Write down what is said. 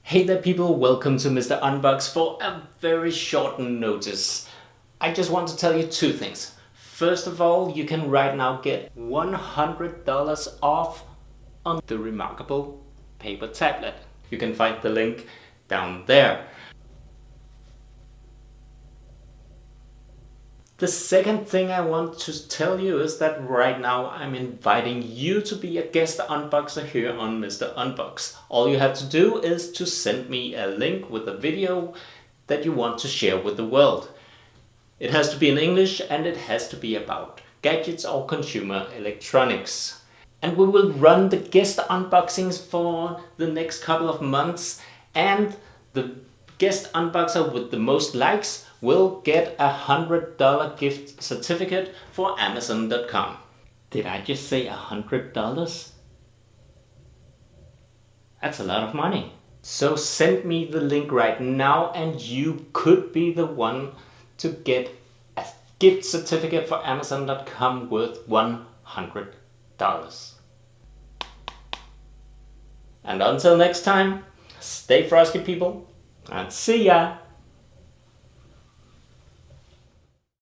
Hey there people, welcome to Mr. Unbox for a very short notice. I just want to tell you two things. First of all, you can right now get $100 off on the reMarkable paper tablet. You can find the link down there. The second thing I want to tell you is that right now I'm inviting you to be a guest unboxer here on Mr. Unbox. All you have to do is to send me a link with a video that you want to share with the world. It has to be in English and it has to be about gadgets or consumer electronics. And we will run the guest unboxings for the next couple of months, and the guest unboxer with the most likes will get a $100 gift certificate for Amazon.com. Did I just say $100? That's a lot of money. So send me the link right now and you could be the one to get a gift certificate for Amazon.com worth $100. And until next time, stay frosty people, and see ya!